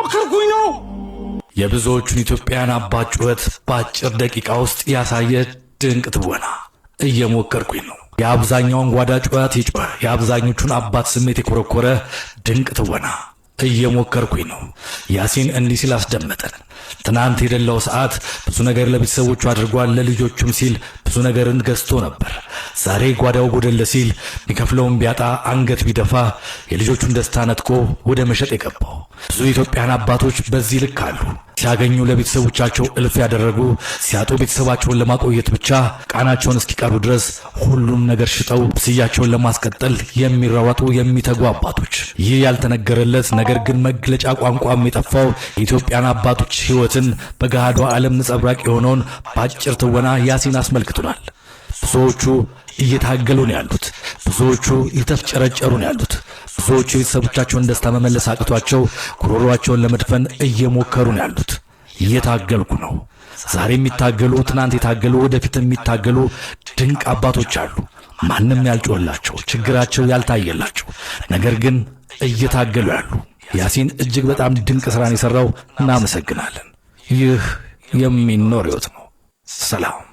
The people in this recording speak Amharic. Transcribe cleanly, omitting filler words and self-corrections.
እየሞከርኩኝ ነው። የብዙዎቹን ኢትዮጵያውያን አባት ጩኸት በአጭር ደቂቃ ውስጥ ያሳየ ድንቅ ትወና። እየሞከርኩኝ ነው። የአብዛኛውን ጓዳ ጩኸት የጮኸ የአብዛኞቹን አባት ስሜት የኮረኮረ ድንቅ ትወና። እየሞከርኩኝ ነው። ያሲን እንዲህ ሲል አስደመጠን። ትናንት የደላው ሰዓት ብዙ ነገር ለቤተሰቦቹ አድርጓል። ለልጆቹም ሲል ብዙ ነገርን ገዝቶ ነበር። ዛሬ ጓዳው ጎደለ ሲል ቢከፍለውም ቢያጣ አንገት ቢደፋ የልጆቹን ደስታ ነጥቆ ወደ መሸጥ የገባው። ብዙ ኢትዮጵያን አባቶች በዚህ ልክ አሉ። ሲያገኙ ለቤተሰቦቻቸው እልፍ ያደረጉ፣ ሲያጡ ቤተሰባቸውን ለማቆየት ብቻ ቃናቸውን እስኪቀሩ ድረስ ሁሉም ነገር ሽጠው ብስያቸውን ለማስቀጠል የሚራወጡ የሚተጉ አባቶች። ይህ ያልተነገረለት ነገር ግን መግለጫ ቋንቋም የጠፋው የኢትዮጵያን አባቶች ሕይወትን በገሃዷ ዓለም ነጸብራቅ የሆነውን በአጭር ትወና ያሲን አስመልክቶናል። ብዙዎቹ እየታገሉ ነው ያሉት። ብዙዎቹ እየተፍጨረጨሩ ነው ያሉት። ብዙዎቹ የቤተሰቦቻቸውን ደስታ መመለስ አቅቷቸው ጉሮሯቸውን ለመድፈን እየሞከሩ ነው ያሉት። እየታገልኩ ነው። ዛሬ የሚታገሉ፣ ትናንት የታገሉ፣ ወደፊት የሚታገሉ ድንቅ አባቶች አሉ። ማንም ያልጮህላቸው፣ ችግራቸው ያልታየላቸው፣ ነገር ግን እየታገሉ ያሉ። ያሲን እጅግ በጣም ድንቅ ስራን የሰራው። እናመሰግናለን። ይህ የሚኖር ሕይወት ነው። ሰላም።